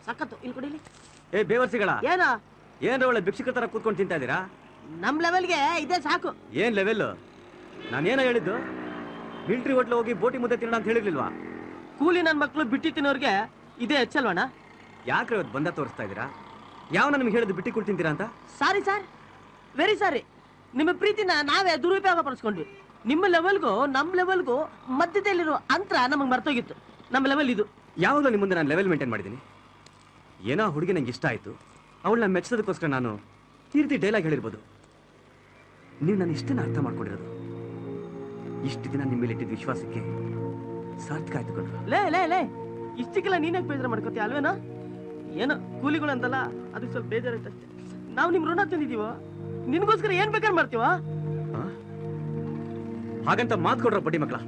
ಸಖತ್ತು ಇಲ್ಲಿ ಕೊಡಿಲಿ. ಏ ಬೇವರ್ಸಿಗಳ ಏನೋ ಏನ್ರ ಒಳ್ಳೆ ಭಿಕ್ಷುಕರ ತರ ಕೂತ್ಕೊಂಡು ತಿಂತಾ ಇದೀರಾ? ನಮ್ ಲೆವೆಲ್ಗೆ ಇದೇ ಸಾಕು. ಏನ್ ಲೆವೆಲ್? ನಾನೇನೋ ಹೇಳಿದ್ದು, ಮಿಲ್ಟ್ರಿ ಹೋಟ್ಲ್ ಹೋಗಿ ಬೋಟಿ ಮುದ್ದೆ ತಿನ್ನೋಣ ಅಂತ ಹೇಳಿರ್ಲಿಲ್ವಾ? ಕೂಲಿ ನನ್ ಮಕ್ಳು ಬಿಟ್ಟಿ ತಿನ್ನೋರ್ಗೆ ಇದೇ ಹೆಚ್ಚಲ್ವಣ? ಯಾಕ್ರೆ ಇವತ್ತು ಬಂದ ತೋರಿಸ್ತಾ ಇದೀರಾ? ಯಾವ ನಿಮ್ಗೆ ಹೇಳಿದ್ದು ಬಿಟ್ಟಿ ಕೂಲ್ ತಿಂತೀರಾ ಅಂತ? Sorry sir, very sorry. ನಿಮ್ಮ ಪ್ರೀತಿನ ನಾವೇ ದುರುಪಯೋಗ ಪಡಿಸ್ಕೊಂಡ್ವಿ. ನಿಮ್ಮ ಲೆವೆಲ್ಗೂ ನಮ್ ಲೆವೆಲ್ಗೂ ಮಧ್ಯದಲ್ಲಿರೋ ಅಂತರ ನಮಗ್ ಮರ್ತೋಗಿತ್ತು. ನಮ್ಮ ಲೆವೆಲ್ ಇದು. ಯಾವಾಗಲೂ ನಿಮ್ಮ ಮುಂದೆ ನಾನು ಲೆವೆಲ್ ಮೇಂಟೈನ್ ಮಾಡಿದ್ದೀನಿ. ಏನೋ ಹುಡುಗಿ ನಂಗೆ ಇಷ್ಟ ಆಯ್ತು, ಅವಳನ್ನ ಮೆಚ್ಚೋದಕ್ಕೋಸ್ಕರ ನಾನು ತೀರ್ತಿ ಡೈಲಾಗ್ ಹೇಳಿರ್ಬೋದು. ನೀವು ನಾನು ಇಷ್ಟನ್ನ ಅರ್ಥ ಮಾಡ್ಕೊಂಡಿರೋದು, ಇಷ್ಟು ದಿನ ನಿಮ್ಮ ಮೇಲೆ ಇಟ್ಟಿದ್ದ ವಿಶ್ವಾಸಕ್ಕೆ ಸಾರ್ಥಕ ಆಯ್ತು ಕೊಂಡ್ರು. ಲೇ ಲೇ ಲೇ ಇಷ್ಟಕ್ಕೆಲ್ಲ ನೀನಾಗ ಬೇಜಾರು ಮಾಡ್ಕೋತೀಯ ಅಲ್ವೇನೋ? ಏನೋ ಕೂಲಿಗಳು ಅಂತಲ್ಲ, ಅದಕ್ಕೆ ಸ್ವಲ್ಪ ಬೇಜಾರಾಯ್ತಷ್ಟೇ. ನಾವು ನಿಮ್ ಋಣ ತಂದಿದೀವೋ, ನಿನ್ಗೋಸ್ಕರ ಏನ್ ಬೇಕಾದ್ರೆ ಮಾಡ್ತೀವ? ಹಾಗಂತ ಮಾತು ಕೊಡ್ರ ಬಡ್ಡಿ ಮಕ್ಕಳ.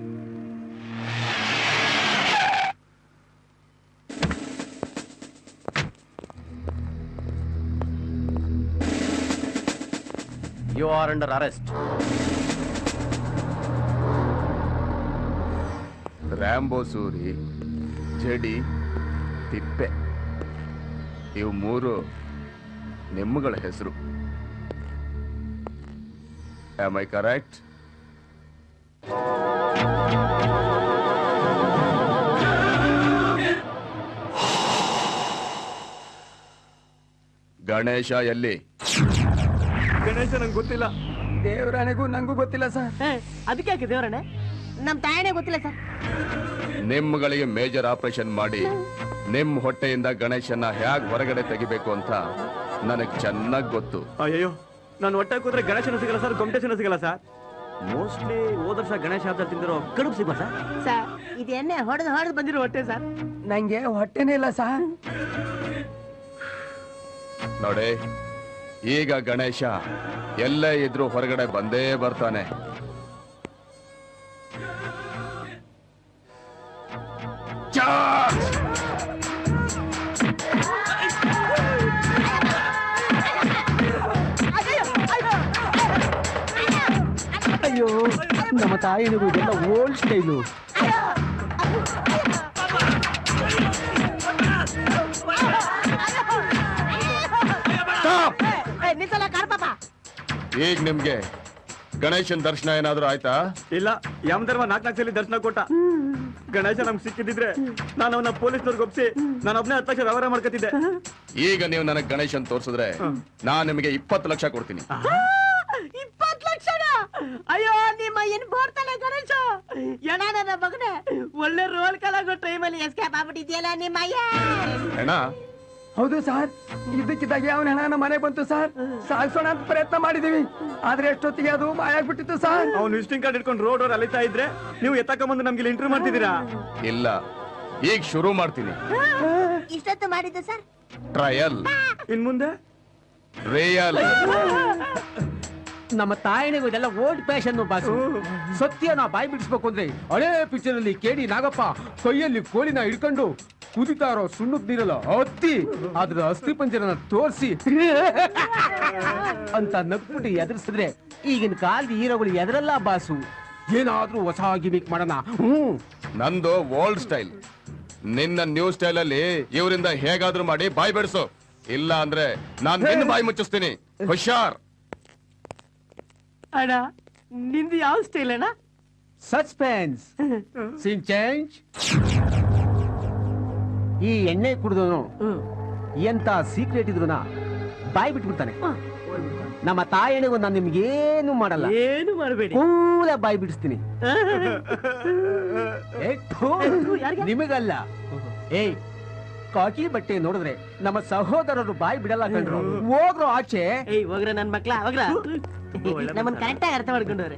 You are under arrest. Rambo Suri, Jadi, Tippe ಇವು ಮೂರು ನಿಮ್ಮಗಳ ಹೆಸರು. Am I correct? ಗಣೇಶ ಎಲ್ಲಿ? ಗಣೇಶ ನಂಗೆ ಗೊತ್ತಿಲ್ಲ. ದೇವರಾಣೆಗೂ ನಂಗೂ ಗೊತ್ತಿಲ್ಲ ಸರ್. ಅದಕ್ಕೆ ಯಾಕೆ ದೇವರಣ್ಣ? ನಮ್ ತಾಯನೇ ಗೊತ್ತಿಲ್ಲ ಸರ್. ನಿಮ್ಮಗಳಿಗೆ ಮೇಜರ್ ಆಪರೇಷನ್ ಮಾಡಿ ನಿಮ್ ಹೊಟ್ಟೆಯಿಂದ ಗಣೇಶನ ಹೇಗ್ ಹೊರಗಡೆ ತೆಗಿಬೇಕು ಅಂತ ನನಗ್ ಚೆನ್ನಾಗ್ ಗೊತ್ತು. ಅಯ್ಯೋ, ನಾನು ಹೊಟ್ಟೆ ಕೂತ್ರೆ ಗಣೇಶನ ಸಿಗಲ್ಲ ಸರ್, ಗೊಮಟೇಶನ ಸಿಗಲ್ಲ ಸರ್. ಮೋಸ್ಟ್ಲಿ ಹೋದ ವರ್ಷ ಗಣೇಶ ಹಬ್ಬದಲ್ಲಿ ತಿಂದಿರೋ ಕಡುಬು ಸಿಗ್ಬಾ ಸರ್? ಸರ್ ಇದು ಎಣ್ಣೆ ಹೊಡೆದು ಬಂದಿರೋ ಹೊಟ್ಟೆ ಸರ್. ನಂಗೆ ಹೊಟ್ಟೆನೇ ಇಲ್ಲ ಸರ್. ನೋಡಿ, ಈಗ ಗಣೇಶ ಎಲ್ಲೇ ಇದ್ರೂ ಹೊರಗಡೆ ಬಂದೇ ಬರ್ತಾನೆ. ಅಯ್ಯೋ, ನಮ್ಮ ತಾಯಿನಿಗೂ ಇದೆಲ್ಲ ಓಲ್ಡ್ ಸ್ಟೈಲು. ಈಗ ನಿಮ್ಗೆ ಗಣೇಶನ್ ದರ್ಶನ ಏನಾದ್ರೂ ಆಯ್ತಾ? ಇಲ್ಲ, ಯಮಧರ್ಮ 4 ಸಲ ದರ್ಶನ ಕೊಟ್ಟ. ಗಣೇಶ ನಮ್ಗೆ ಸಿಕ್ಕಿದ್ರೆ ನಾನು ಅವನ ಪೊಲೀಸ್ನವ್ರಿಗೆ ಒಪ್ಸಿ ನಾನು ಒಬ್ಬನೇ 10 ಲಕ್ಷ ವ್ಯವಹಾರ ಮಾಡ್ಕೊತಿದ್ದೆ. ಈಗ ನೀವು ನನಗೆ ಗಣೇಶನ್ ತೋರಿಸಿದ್ರೆ ನಾನ್ ನಿಮಗೆ 20 ಲಕ್ಷ ಕೊಡ್ತೀನಿ. 20 ಲಕ್ಷನ? ಅಯ್ಯೋ, ನಿಮ್ಮ ಏನ್ ಬೋರ್ತಾನೆ ಗಣೇಶ. ಏನ ನನ್ನ ಮಗನೇ, ಒಳ್ಳೆ ರೋಲ್ ಕಲಾಗೋ ಟೈಮಲ್ಲಿ ಎಸ್ಕೇಪ್ ಆಗ್ಬಿಟ್ಟಿದ್ಯಲ್ಲ ನಿಮ್ಮ ಅಣ್ಣ. ಹೌದು ಸರ್, ಇದಕ್ಕಿದ್ದಾಗ ಅವನ ಹಣ ನಮ್ಮ ಮನೆಗೆ ಬಂತು ಸರ್. ಸಾಗಿಸೋಣ ಅಂತ ಪ್ರಯತ್ನ ಮಾಡಿದೀವಿ, ಆದ್ರೆ ಎಷ್ಟೊತ್ತಿಗೆ ಅದು ಮಾಯಾಗ್ಬಿಟ್ಟಿತ್ತು ಸರ್. ಅವ್ನು ವಿಸಿಟಿಂಗ್ ಕಾರ್ಡ್ ಇಟ್ಕೊಂಡು ರೋಡ್ ಅಲಿತಾ ಇದ್ರೆ ನೀವು ಎತ್ತಕೊಂಬಂದು ನಮ್ಗೆ ಇಲ್ಲಿ ಇಂಟರ್ವ್ಯೂ ಮಾಡ್ತಿದ್ದೀರಾ? ಇಲ್ಲ, ಈಗ ಶುರು ಮಾಡ್ತೀನಿ. ಇಷ್ಟೊತ್ತು ಮಾಡಿದ್ದು ಸರ್ ಟ್ರಯಲ್, ಇನ್ ಮುಂದೆ ರಿಯಲ್. ನಮ್ಮ ತಾಯಿನಿಗೂ ಇದೆಲ್ಲ ಓಲ್ಡ್ ಫ್ಯಾಷನ್ ಬಾಸು. ಸತ್ಯ ನಾ ಬಾಯಿ ಬಿಡಿಸ್ಬೇಕು ಅಂದ್ರೆ ಹಳೇ ಪಿಕ್ಚರ್ ಅಲ್ಲಿ ಕೇಳಿ ನಾಗಪ್ಪ ಕೈಯಲ್ಲಿ ಕೋಳಿನ ಹಿಡ್ಕೊಂಡು ಕುದಿತಾ ಇರೋ ಸುಣ್ಣದ ನೀರಲ್ಲ ಹತ್ತಿ ಅದ್ರ ಅಸ್ಥಿ ಪಂಜರನ ತೋರಿಸಿ ಅಂತ ನಗ್ಬಿಟ್ಟು ಎದುರಿಸಿದ್ರೆ ಈಗಿನ ಕಾಲದ ಹೀರೋಗಳು ಎದರಲ್ಲ ಬಾಸು. ಏನಾದ್ರೂ ಹೊಸ ಗಿಮಿಕ್ ಮಾಡೋಣ. ನಂದು ಓಲ್ಡ್ ಸ್ಟೈಲ್, ನಿನ್ನ ನ್ಯೂ ಸ್ಟೈಲ್ ಅಲ್ಲಿ ಇವರಿಂದ ಹೇಗಾದ್ರೂ ಮಾಡಿ ಬಾಯಿ ಬಿಡಿಸು, ಇಲ್ಲ ಅಂದ್ರೆ ನಾನ್ ನಿನ್ನ ಬಾಯಿ ಮುಚ್ಚಿಸ್ತೀನಿ. ಹುಷಾರ್. ಅಣ್ಣ, ನಿಂದು ಯಾವ ಸ್ಟೈಲ್ ಅಣ್ಣ? Suspense scene change. ಈ ಎಣ್ಣೆ ಕುಡಿದವನು ಎಂತ ಸೀಕ್ರೆಟ್ ಇದ್ರು ಬಾಯಿ ಬಿಟ್ಬಿಡ್ತಾನೆ. ನಮ್ಮ ತಾಯಿಗೂ ನಾನು ನಿಮ್ಗೇನು ಮಾಡಲ್ಲ, ಏನು ಮಾಡಬೇಡಿ, ಕೂಲ ಬಾಯಿ ಬಿಡಿಸ್ತೀನಿ. ನಿಮಗಲ್ಲ. ಏಯ್, ಕಾಕಿ ಬಟ್ಟೆ ನೋಡಿದ್ರೆ ನಮ್ಮ ಸಹೋದರರು ಬಾಯಿ ಬಿಡಲ್ಲ ಕಂಡ್ರು. ಹೋಗ್ರು ಆಚೆ. ಏಯ್ ಹೋಗ್ರ ನನ್ ಮಕ್ಳ, ಹೋಗ್ರ. ನಮ್ಮನ್ನ ಕರೆಕ್ಟ್ ಆಗಿ ಅರ್ಥ ಮಾಡ್ಕೊಂಡವ್ರೆ.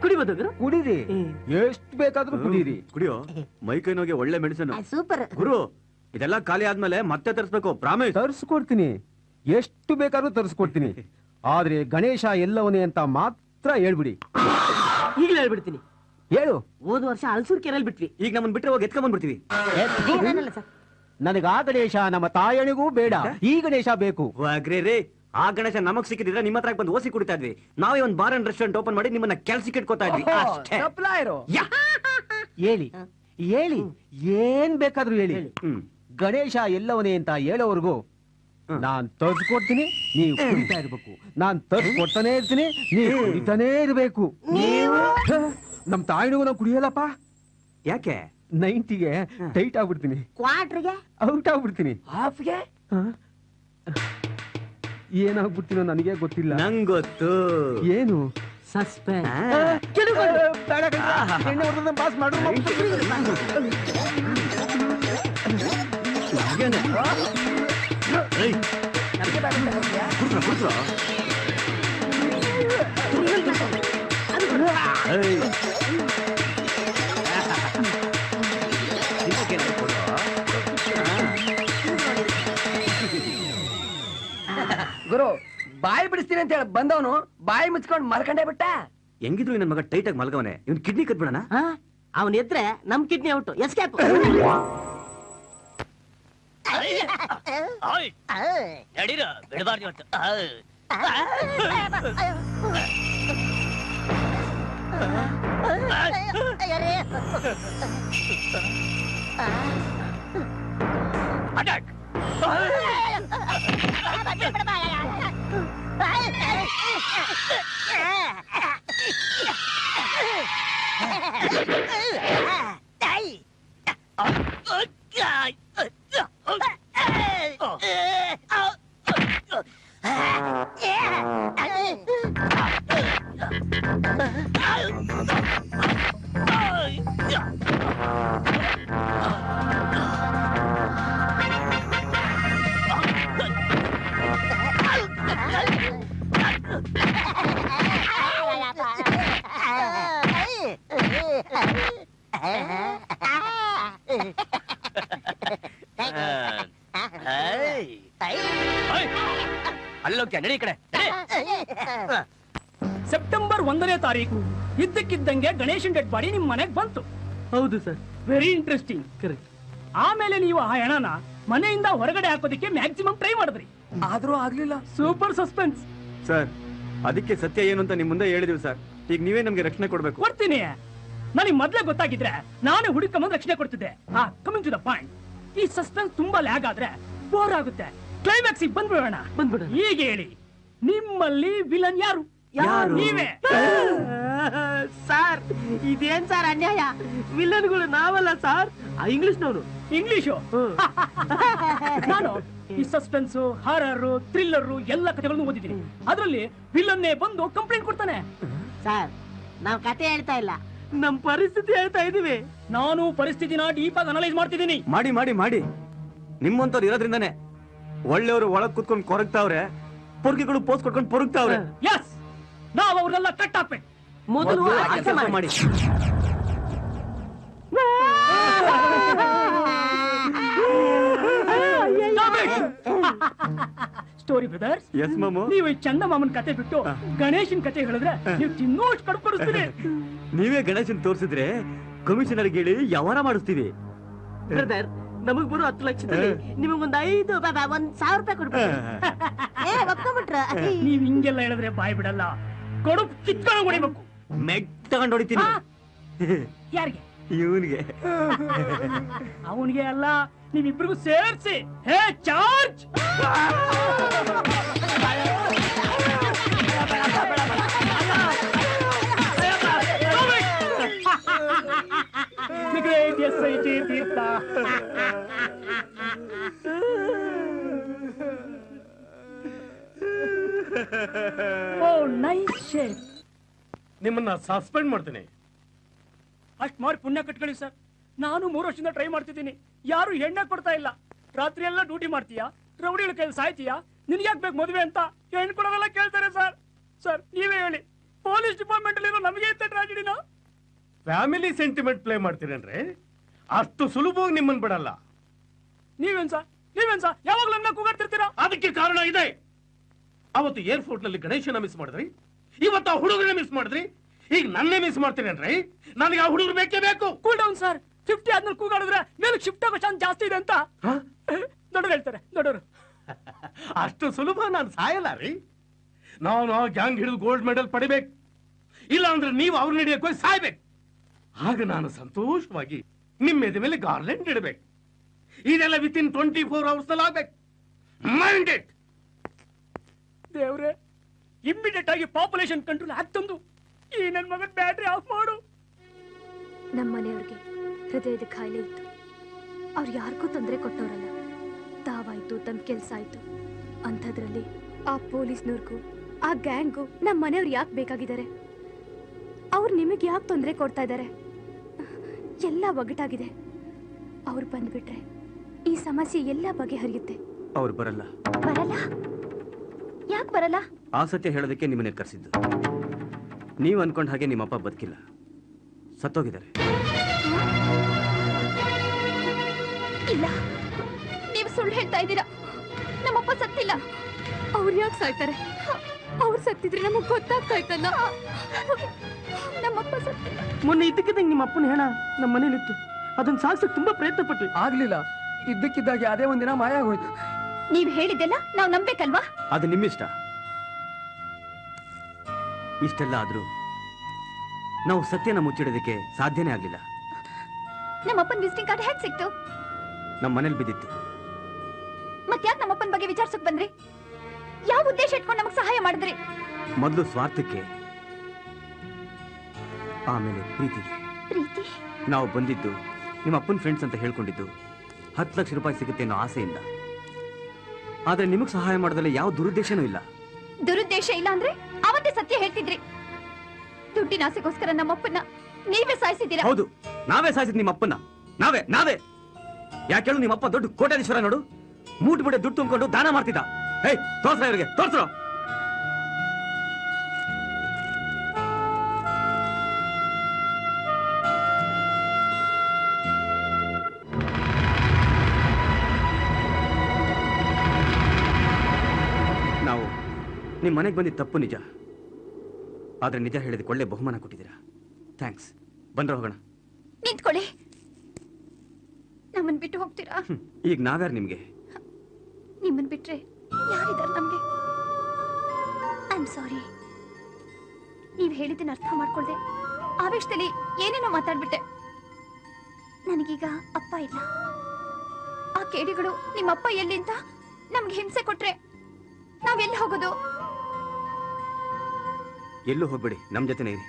ಕುಡಿಬೋದು ಕುಡೀರಿ, ಎಷ್ಟು ಬೇಕಾದ್ರೂ ಕುಡೀರಿ. ಕುಡಿಯೋ, ಮೈ ಕೈ ನೋಗೆ ಒಳ್ಳೆ ಮೆಡಿಸಿನ್. ಸೂಪರ್ ಗುರು, ಇದೆಲ್ಲ ಖಾಲಿ ಆದ್ಮೇಲೆ ಮತ್ತೆ ತರಿಸ್ಬೇಕು, ಪ್ರಾಮಿಸ್. ತರಿಸ್ಕೊಡ್ತೀನಿ, ಎಷ್ಟು ಬೇಕಾದ್ರೂ ತರಿಸ್ಕೊಡ್ತೀನಿ. ಆದ್ರೆ ಗಣೇಶ ಎಲ್ಲವನೇ ಅಂತ ಮಾತ್ರ ಹೇಳ್ಬಿಡಿ. ಈಗಲೇ ಹೇಳ್ಬಿಡ್ತೀನಿ. ಹೇಳು. ಹೋದ ವರ್ಷ ಹಲಸೂರ್ ಕೆರೆಯಲ್ಲಿ ಬಿಟ್ವಿ, ಈಗ ನಮ್ಮನ್ನ ಬಿಟ್ಟರೆ ಹೋಗಿ ಎತ್ಕೊಂಡ್ ಬಂದ್ಬಿಡ್ತೀವಿ. ನನಗ ಆ ಗಣೇಶ ನಮ್ಮ ತಾಯಣಿಗೂ ಬೇಡ, ಈ ಗಣೇಶ ಬೇಕು. ರೇ, ಆ ಗಣೇಶ ನಮಗ್ ಸಿಕ್ಕಿದ್ರೆ ನಿಮ್ಮ ಹತ್ರ ಬಂದು ಓಸಿ ಕುಡಿತಾ ಇದ್ವಿ. ನಾವೇ ಒಂದು ಬಾರ್ ಅಂಡ್ ರೆಸ್ಟೋರೆಂಟ್ ಓಪನ್ ಮಾಡಿ ನಿಮ್ಮನ್ನ ಕೆಲ್ಸಕ್ಕೆ ಇಟ್ಕೋತಾ ಇದ್ವಿ. ಹೇಳಿ, ಹೇಳಿ ಏನ್ ಬೇಕಾದ್ರೂ ಹೇಳಿ. ಗಣೇಶ ಎಲ್ಲವನೇ ಅಂತ ಹೇಳೋವರೆಗೂ ನಾನ್ ತರ್ಸ್ಕೊಡ್ತೀನಿ, ನೀವು ಕುಡಿತಾ ಇರ್ಬೇಕು. ನಾನ್ ತರ್ಸ್ಕೊಡ್ತಾನೆ ಇರ್ತೀನಿ, ನೀವು ಕುಡಿತಾನೇ ಇರ್ಬೇಕು. ನಮ್ ತಾಯಿನಿಗೂ ನಾವು ಕುಡಿಯಲ್ಲಪ್ಪ. ಯಾಕೆ? 90ಗೆ ಟೈಟ್ ಆಗ್ಬಿಡ್ತೀನಿ, ಕ್ವಾರ್ಟ್ರಿಗೆ ಔಟ್ ಆಗ್ಬಿಡ್ತೀನಿ, ಹಾಫ್ಗೆ ಏನಾಗ್ಬಿಡ್ತೀನೋ ನನಗೆ ಗೊತ್ತಿಲ್ಲ. ನಂಗೊತ್ತು. ಏನು? ಸಸ್ಪೆನ್ಸ್. ಪಾಸ್ ಮಾಡು. ಗುರು ಬಾಯಿ ಬಿಡಿಸ್ತೀನಿ ಅಂತ ಹೇಳಿ ಬಂದವನು ಬಾಯಿ ಮುಚ್ಕೊಂಡು ಮಲ್ಕೊಂಡೇ ಬಿಟ್ಟ. ಹೆಂಗಿದ್ರು ನನ್ನ ಮಗ ಟೈಟ್ ಆಗಿ ಮಲ್ಗವನೆ, ಇವ್ನ್ ಕಿಡ್ನಿ ಕಟ್ಬಿಡಣ. ಅವನ್ ಎದ್ರೆ ನಮ್ ಕಿಡ್ನಿ ಔಟ್. ಎಸ್ಕೇಪ್. ನಡೀರ ಬಿಡಬಾರ್ದು ಇವತ್ತು. ಅಟ್ಯಾಕ್. ಅಲ್ಲೋಕೆ ನಡಿ ಕಡೆ. ಸೆಪ್ಟೆಂಬರ್ 1ನೇ ತಾರೀಕು ಇದ್ದಕ್ಕಿದ್ದಂಗೆ ಗಣೇಶನ್ ಡೆಡ್ ಬಾಡಿ ನಿಮ್ ಮನೆಗ್ ಬಂತು. ಹೌದು ಸರ್. Very interesting. ಕರೆಕ್ಟ್. ಆಮೇಲೆ ನೀವು ಆ ಹೆಣನ ಮನೆಯಿಂದ ಹೊರಗಡೆ ಹಾಕೋದಕ್ಕೆ ಮ್ಯಾಕ್ಸಿಮಮ್ ಟ್ರೈ ಮಾಡಿದ್ರಿ, ಆದ್ರೂ ಆಗ್ಲಿಲ್ಲ. Super suspense. ಸರ್, ಅದಕ್ಕೆ ಸತ್ಯ ಏನು ಅಂತ ನಿಮ್ ಮುಂದೆ ಹೇಳಿದೀವಿ ಸರ್. ಈಗ ನೀವೇ ನಮ್ಗೆ ರಕ್ಷಣೆ ಕೊಡ್ಬೇಕು. ಕೊಡ್ತೀನಿ. ನನಗೆ ಮೊದ್ಲೇ ಗೊತ್ತಾಗಿದ್ರೆ ನಾನು ಹುಡುಕಂಬಂದ್ ರಕ್ಷಣೆ ಕೊಡ್ತಿದ್ದೆ. ಕಮಿಂಗ್ ಟು ದ ಪಾಯಿಂಟ್, ಈ ಸಸ್ಪೆನ್ಸ್ ತುಂಬಾ ಲ್ಯಾಗ್ ಆದ್ರೆ ಬೋರ್ ಆಗುತ್ತೆ. ಕ್ಲೈಮ್ಯಾಕ್ಸ್ ಬಂದ್ಬಿಡೋಣ. ಈಗ ಹೇಳಿ, ನಿಮ್ಮಲ್ಲಿ ವಿಲನ್ ಯಾರು? ನೀವೇ. ಸರ್ ಇದೇನ್ ಸರ್ ಅನ್ಯಾಯ? ವಿಲನ್ಗಳು ನಾವಲ್ಲ ಸರ್, ಇಂಗ್ಲಿಷ್ನವರು. ಇಂಗ್ಲಿಷು? ನಾನು ಈ ಸಸ್ಪೆನ್ಸ್, ಹಾರರ್, ಥ್ರಿಲ್ಲರ್ ಎಲ್ಲ ಕಥೆಗಳನ್ನು ಓದಿದ್ದೀನಿ. ಅದರಲ್ಲಿ ವಿಲನ್ನೇ ಬಂದು ಕಂಪ್ಲೇಂಟ್ ಕೊಡ್ತಾನೆ. ಸರ್ ನಾವ್ ಕತೆ ಹೇಳ್ತಾ ಇಲ್ಲ, ನಮ್ ಪರಿಸ್ಥಿತಿ ಹೇಳ್ತಾ ಇದೀವಿ. ನಾನು ಪರಿಸ್ಥಿತಿನ ಡೀಪ್ ಆಗಿ ಅನಲೈಸ್ ಮಾಡ್ತಿದ್ದೀನಿ. ಮಾಡಿ ಮಾಡಿ ಮಾಡಿ. ನಿಮ್ಮಂತವ್ರು ಇರೋದ್ರಿಂದಾನೆ ಒಳ್ಳೆಯವರು ಒಳಗ್ ಕುತ್ಕೊಂಡು ಕೊರಗ್ತಾವ್ರೆ, ಪೊರ್ಗಿಗಳು ಪೋಸ್ ಕೊಟ್ಕೊಂಡು ಪೊರಗ್ತಾವ್ರೆ. ಎಸ್, ನಾವು ಅವ್ರನ್ನೆಲ್ಲ ಕಟ್ ಹಾಕ್ಬೇಕು. ಮೊದಲು ಮಾಡಿ. ಸ್ಟೋರಿ ಬ್ರದರ್ಸ್, ಎಸ್ ಮಾಮು. ನೀವು ಈ ಚಂದ ಮಾಮನ್ ಕತೆ ಬಿಟ್ಟು ಗಣೇಶನ್ ಕತೆ ಹೇಳಿದ್ರೆ ನೀವು ತಿನ್ನೋಷ್ಟು ಕಡುಪು ಕೊಡಿಸ್ತೀರಿ. ನೀವೇ ಗಣೇಶನ್ ತೋರಿಸಿದ್ರೆ ಕಮಿಷನರ್ಗೆ ಹೇಳಿ ವ್ಯವಹಾರ ಮಾಡಿಸ್ತೀವಿ. ಬ್ರದರ್, ನಮಗ್ ಬರೋ 10 ಲಕ್ಷದಲ್ಲಿ ನಿಮಗೊಂದು 1,000 ರೂಪಾಯಿ ಕೊಡ್ಬಿಟ್ರ. ನೀವ್ ಹಿಂಗೆಲ್ಲ ಹೇಳಿದ್ರೆ ಬಾಯ್ ಬಿಡಲ್ಲ, ಕಡುಪು ಕಿತ್ಕೊಂಡು ಹೊಡಿಬೇಕು. ಮೆಟ್ ತಗೊಂಡು ಹೊಡಿತೀನಿ. ಯಾರಿಗೆ? ಇವನ್ಗೆ. ಅವನಿಗೆ ಅಲ್ಲ, ನೀವಿಬ್ರಿಗೂ ಸೇರ್ಸಿ. ಹೇ ಚಾರ್ಜ್! ಗ್ರೇಟ್ SIT ತೀರ್ಥ. ಓ ನೈಸ್ ಶೇಪ್. ನಿಮ್ಮನ್ನ ಸಸ್ಪೆಂಡ್ ಮಾಡ್ತೀನಿ. ಅಷ್ಟ್ ಮಾಡಿ ಪುಣ್ಯ ಕಟ್ಕೊಳ್ಳಿ ಸರ್. ನಾನು 3 ವರ್ಷದಿಂದ ಟ್ರೈ ಮಾಡ್ತಿದ್ದೀನಿ, ಯಾರು ಹೆಣ್ಣ ಕೊಡ್ತಾ ಇಲ್ಲ. ರಾತ್ರಿ ಎಲ್ಲ ಡ್ಯೂಟಿ ಮಾಡ್ತೀಯಾ, ರೌಡಿಗಳ ಕೈಲಿ ಸಾಯ್ತೀಯಾ, ನಿನ್ಗ್ಯಾಕ್ ಬೇಕು ಮದುವೆ ಅಂತ ಹೆಣ್ಣು ಕೊಡೋವೆಲ್ಲ ಕೇಳ್ತಾರೆ ಸರ್. ಸರ್ ನೀವೇ ಹೇಳಿ, ಪೊಲೀಸ್ ಡಿಪಾರ್ಟ್ಮೆಂಟ್ ಅಲ್ಲಿ ನಮಗೆ ಇಂತ ಟ್ರಾಜಿಡಿನ? ಫ್ಯಾಮಿಲಿ ಸೆಂಟಿಮೆಂಟ್ ಪ್ಲೇ ಮಾಡ್ತೀರೇನ್ರಿ? ಅಷ್ಟು ಸುಲಭವಾಗಿ ನಿಮ್ಮನ್ ಬಿಡಲ್ಲ. ನೀವೇನ್ ಸರ್ ಯಾವಾಗ್ಲೂ ನನ್ನ ಕೂಗಾಡ್ತಿರ್ತೀರಾ? ಅದಕ್ಕೆ ಕಾರಣ ಇದೆ. ಅವತ್ತು ಏರ್ಪೋರ್ಟ್ ನಲ್ಲಿ ಗಣೇಶನ ಮಿಸ್ ಮಾಡಿದ್ರಿ, ಇವತ್ತು ಆ ಹುಡುಗರನ್ನ ಮಿಸ್ ಮಾಡಿದ್ರಿ, ಈಗ ನನ್ನೇ ಮಿಸ್ ಮಾಡ್ತೀರೇನ್ರಿ? ನನಗೆ ಆ ಹುಡುಗರು ಬೇಕೇ ಬೇಕು. Cool down sir. 50 ಆದ್ಮೇಲೆ ಕೂಗಾಡಿದ್ರೆ ಮೇಲೆ ಶಿಫ್ಟ್ ಆಗೋ ಚಾನ್ಸ್ ಜಾಸ್ತಿ ಇದೆ ಅಂತ ದೊಡ್ಡರು ಹೇಳ್ತಾರೆ. ದೊಡ್ಡವರು ಅಷ್ಟು ಸುಲಭ ನಾನು ಸಾಯಲ್ಲ ರೀ. ನಾನು ಆ ಗ್ಯಾಂಗ್ ಹಿಡಿದು ಗೋಲ್ಡ್ ಮೆಡಲ್ ಪಡಿಬೇಕು, ಇಲ್ಲ ಅಂದ್ರೆ ನೀವು ಅವ್ರನ್ನ ಹಿಡಿಯಕ್ಕೆ ಹೋಗಿ ಸಾಯ್ಬೇಕು. ಆಗ ನಾನು ಸಂತೋಷವಾಗಿ ನಿಮ್ಮ ಎದೆ ಮೇಲೆ ಗಾರ್ಲೆಂಡ್ ಇಡಬೇಕು. ಇದೆಲ್ಲ ವಿತಿನ್ 24 ಅವರ್ಸ್ ಅಲ್ಲಿ ಆಗ್ಬೇಕು. Mind it. ದೇವ್ರೆ, ಇಮ್ಮಿಡಿಯೇಟ್ ಆಗಿ ಪಾಪ್ಯುಲೇಷನ್ ಕಂಟ್ರೋಲ್ ಆಗ್ತಂದು ಈ ನನ್ ಮಗನ್ ಬ್ಯಾಟ್ರಿ ಆಫ್ ಮಾಡು. ನಮ್ಮ ಮನೆಯವ್ರಿಗೆ ಹೃದಯದ ಕಾಯಿಲೆ ಇತ್ತು. ಅವ್ರು ಯಾರಿಗೂ ತೊಂದರೆ ಕೊಟ್ಟವರಲ್ಲ. ತಾವಾಯ್ತು, ತಮ್ಮ ಕೆಲಸ ಆಯ್ತು. ಅಂಥದ್ರಲ್ಲಿ ಆ ಪೊಲೀಸ್ನವ್ರಿಗೂ ಆ ಗ್ಯಾಂಗ್ಗೂ ನಮ್ಮ ಮನೆಯವ್ರು ಯಾಕೆ ಬೇಕಾಗಿದ್ದಾರೆ? ಅವ್ರು ನಿಮಗೆ ಯಾಕೆ ತೊಂದರೆ ಕೊಡ್ತಾ ಇದ್ದಾರೆ? ಎಲ್ಲ ಒಗ್ಗಟ್ಟಾಗಿದೆ. ಅವ್ರು ಬಂದ್ಬಿಟ್ರೆ ಈ ಸಮಸ್ಯೆ ಎಲ್ಲ ಬಗೆಹರಿಯುತ್ತೆ. ಅವ್ರು ಬರಲ್ಲ. ಬರಲ್ಲ? ಯಾಕೆ ಬರಲ್ಲ? ಆ ಸತ್ಯ ಹೇಳೋದಕ್ಕೆ ನಿಮ್ಮನ್ನ ಕರೆಸಿದ್ದು. ನೀವು ಅನ್ಕೊಂಡ ಹಾಗೆ ನಿಮ್ಮಪ್ಪ ಬದುಕಿಲ್ಲ, ಸತ್ತೋಗಿದ್ದಾರೆ. ಇಲ್ಲ, ನೀವು ಸುಳ್ಳು ಹೇಳ್ತಾ ಇದ್ದೀರಾ. ನಮ್ಮಪ್ಪ ಸತ್ತಿಲ್ಲ. ಅವ್ರು ಯಾಕೆ ಸಾಯ್ತಾರೆ? ಅವ್ರು ಸತ್ತಿದ್ರೆ ನಮಗ್ ಗೊತ್ತಾಗ್ತಾ ಇತ್ತಲ್ಲ. ನಮ್ಮಪ್ಪ ಸತ್ತಿಲ್ಲ. ಮೊನ್ನೆ ಇದ್ದಕ್ಕಿದ್ದಂಗೆ ನಿಮ್ಮ ಅಪ್ಪನ ಹೆಣ ನಮ್ಮ ಮನೇಲಿತ್ತು. ಅದನ್ನ ಸಾಕ್ಸಕ್ ತುಂಬಾ ಪ್ರಯತ್ನ ಪಟ್ವಿ, ಆಗ್ಲಿಲ್ಲ. ಇದ್ದಕ್ಕಿದ್ದಾಗೆ ಅದೇ ಒಂದಿನ ಮಾಯ ಆಗೋಯ್ತು. ನೀವ್ ಹೇಳಿದ್ದೆಲ್ಲ ನಾವ್ ನಂಬೇಕಲ್ವಾ? ಅದು ನಿಮ್ಮಿಷ್ಟ. ಇಷ್ಟೆಲ್ಲ ಆದ್ರೂ ನಾವು ಸತ್ಯನ ಮುಚ್ಚಿಡೋದಕ್ಕೆ ಸಾಧ್ಯನೇ ಆಗ್ಲಿಲ್ಲ. ನಮ್ಮಪ್ಪನ ವಿಸಿಟಿಂಗ್ ಕಾರ್ಡ್ ಹೇಗ್ ಸಿಕ್ತು? ನಮ್ಮ ಮನೇಲಿ ಬಿದ್ದಿತ್ತು. ಮತ್ತ್ಯಾಕ್ ನಮ್ಮಪ್ಪನ ಬಗ್ಗೆ ವಿಚಾರಿಸಕ್ ಬಂದ್ರಿ? ಯಾವ ಉದ್ದೇಶ ಇಟ್ಕೊಂಡು ನಮಗ್ ಸಹಾಯ ಮಾಡಿದ್ರಿ? ಮೊದಲು ಸ್ವಾರ್ಥಕ್ಕೆ, ಆಮೇಲೆ ಪ್ರೀತಿಗೆ. ಪ್ರೀತಿ? ನಾವು ಬಂದಿದ್ದು ನಿಮ್ಮ ಅಪ್ಪನ ಫ್ರೆಂಡ್ಸ್ ಅಂತ ಹೇಳ್ಕೊಂಡಿದ್ದು 10 ಲಕ್ಷ ರೂಪಾಯಿ ಸಿಗುತ್ತೆ ಅನ್ನೋ ಆಸೆಯಿಂದ. ಆದ್ರೆ ನಿಮಗ್ ಸಹಾಯ ಮಾಡೋದ್ರಲ್ಲಿ ಯಾವ ದುರುದ್ದೇಶನೂ ಇಲ್ಲ. ದುರುದ್ದೇಶ ಇಲ್ಲ ಅಂದ್ರೆ ಅವತ್ತೇ ಸತ್ಯ ಹೇಳ್ತಿದ್ರಿ. ದುಡ್ಡಿನ ಆಸೆಗೋಸ್ಕರ ನಮ್ಮಪ್ಪನ ನೀವೇ ಸಾಯಿಸಿದ್ದೀರಾ. ಹೌದು, ನಾವೇ ಸಾಯಿಸಿದ್ ನಿಮ್ಮ ಅಪ್ಪನ. ನಾವೇ ಯಾಕೆ ನಿಮ್ಮಪ್ಪ ದೊಡ್ಡ ಕೋಟ್ಯಾಧೀಶ್ವರ ನೋಡು. ಮೂಟ್ ಬಿಡೆ ದುಡ್ಡು ತುಂಬಿಕೊಂಡು ದಾನ ಮಾಡ್ತಿದ್ದ. ಹೇ, ತೋರ್ಸ್ರ ಇವ್ರಿಗೆ, ತೋರ್ಸ್ರ. ನಾವು ನಿಮ್ ಮನೆಗೆ ಬಂದಿದ್ದ ತಪ್ಪು ನಿಜ. ಆದ್ರೆ ನಿಜ ಹೇಳಿದಕ್ಕೆ ಒಳ್ಳೆ ಬಹುಮಾನ ಕೊಟ್ಟಿದ್ದೀರಾ. ಥ್ಯಾಂಕ್ಸ್. ಬಂದ್ರೆ ಹೋಗೋಣ. ನಿಂತ್ಕೊಳ್ಳಿ. ನಮ್ಮನ್ ಬಿಟ್ಟು ಹೋಗ್ತೀರಾ? ಈಗ ನಾವ್ಯಾರು ನಿಮ್ಗೆ? ನಿಮ್ಮನ್ ಬಿಟ್ರೆ ಯಾರಿದ್ದಾರೆ ನಮ್ಗೆ? I am sorry. ನೀವ್ ಹೇಳಿದ್ದನ್ನ ಅರ್ಥ ಮಾಡ್ಕೊಳ್ದೆ ಆವೇಶದಲ್ಲಿ ಏನೇನೋ ಮಾತಾಡ್ಬಿಟ್ಟೆ. ನನಗೀಗ ಅಪ್ಪ ಇಲ್ಲ. ಆ ಕೇಡಿಗಳು ನಿಮ್ಮಪ್ಪ ಎಲ್ಲಿ ಅಂತ ನಮ್ಗೆ ಹಿಂಸೆ ಕೊಟ್ರೆ ನಾವೆಲ್ಲಿ ಹೋಗೋದು? ಎಲ್ಲೂ ಹೋಗ್ಬೇಡಿ, ನಮ್ ಜೊತೆನೇ ಇರಿ.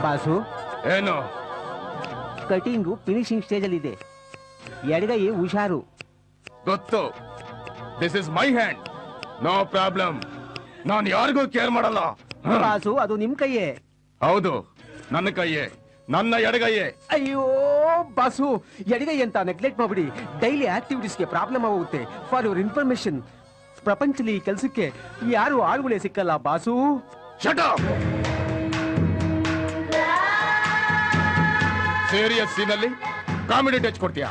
ಬಾಸು, ಏನು? ಕಟಿಂಗು ಫಿನಿಶಿಂಗ್ ಸ್ಟೇಜ್ ಅಲ್ಲಿ ಇದೆ. ಎಡಗೈ ಹುಷಾರು. ಗೊತ್ತು. This is my hand, no problem. ನಾನು ಯಾರಿಗೂ ಕೇರ್ ಮಾಡಲ್ಲ. ಬಾಸು, ಅದು ನಿಮ್ ಕೈಯೇ. ಹೌದು, ನನ್ನ ಕೈಯೇ, ನನ್ನ ಎಡಗೈಯೇ. ಅಯ್ಯೋ ಬಾಸು, ಎಡಗೈ ಅಂತ ನೆಗ್ಲೆಕ್ಟ್ ಮಾಡ್ಬಿಡಿ. ಡೈಲಿ ಆಕ್ಟಿವಿಟೀಸ್ಗೆ ಪ್ರಾಬ್ಲಮ್ ಆಗುತ್ತೆ. ಫಾರ್ ಯುವರ್ ಇನ್ಫಾರ್ಮೇಶನ್, ಪ್ರಪಂಚದಲ್ಲಿ ಈ ಕೆಲಸಕ್ಕೆ ಯಾರು ಆಳುಗಳೇ ಸಿಕ್ಕಲ್ಲ ಬಾಸು. Shut up. ಸೀರಿಯಸ್ ಸೀನಲ್ಲಿ ಕಾಮಿಡಿ ಟಚ್ ಕೊಡ್ತೀಯಾ?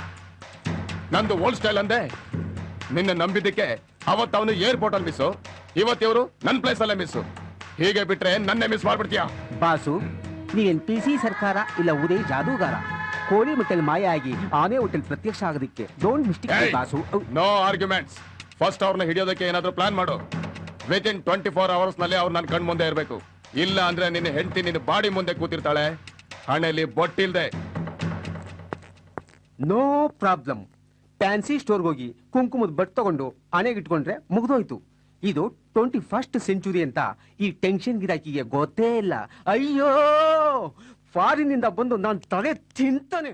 ನಂದು ಓಲ್ಡ್ ಸ್ಟೈಲ್ ಅಂದೆ. ನಿನ್ನ ನಂಬಿದ್ದಕ್ಕೆ ಅವತ್ತು ಅವನು ಏರ್ಪೋರ್ಟ್ ಅಲ್ಲಿ ಮಿಸ್ಸು, ಇವತ್ತಿವರು ನನ್ನ ಪ್ಲೇಸ್ ಅಲ್ಲೇ ಮಿಸ್ಸು. ಹೀಗೆ ಬಿಟ್ರೆ ನನ್ನೇ ಮಿಸ್ ಮಾಡ್ಬಿಡ್ತೀಯಾ? ಬಾಸು, ನೀವೇನ್ PC ಸರ್ಕಾರ ಇಲ್ಲ ಉದಯ್ ಜಾದೂಗಾರ. ಕೋಳಿ ಮುಟ್ಟಲ್ ಮಾಯ ಆಗಿ ಆನೆ ಹೋಟೆಲ್ ಪ್ರತ್ಯಕ್ಷ ಆಗೋದಕ್ಕೆ don't mistake boss. No arguments. First ಅವ್ರನ್ನ ಹಿಡಿಯೋದಕ್ಕೆ ಏನಾದ್ರೂ ಪ್ಲಾನ್ ಮಾಡು. ವಿತಿನ್ 24 ಅವರ್ಸ್ ನಲ್ಲಿ ಅವ್ರು ನನ್ನ ಕಣ್ ಮುಂದೆ ಇರಬೇಕು. ಇಲ್ಲ ಅಂದ್ರೆ ನಿನ್ನ ಹೆಂಡತಿ ನಿನ್ನ ಬಾಡಿ ಮುಂದೆ ಕೂತಿರ್ತಾಳೆ, ಹಣೆಯಲ್ಲಿ ಬೊಟ್ಟಿಲ್ದೆ. No problem. ಫ್ಯಾನ್ಸಿ ಸ್ಟೋರ್ಗೆ ಹೋಗಿ ಕುಂಕುಮದ ಬಟ್ ತಗೊಂಡು ಹಣೆಗೆ ಇಟ್ಕೊಂಡ್ರೆ ಮುಗ್ದೋಯ್ತು. ಇದು 21st ಸೆಂಚುರಿ ಅಂತ ಈ ಟೆನ್ಷನ್ ಗಿರಾಕಿಗೆ ಗೊತ್ತೇ ಇಲ್ಲ. ಅಯ್ಯೋ, ಫಾರಿನಿಂದ ಬಂದು ನಾನು ತಲೆ ತಿಂತಾನೆ.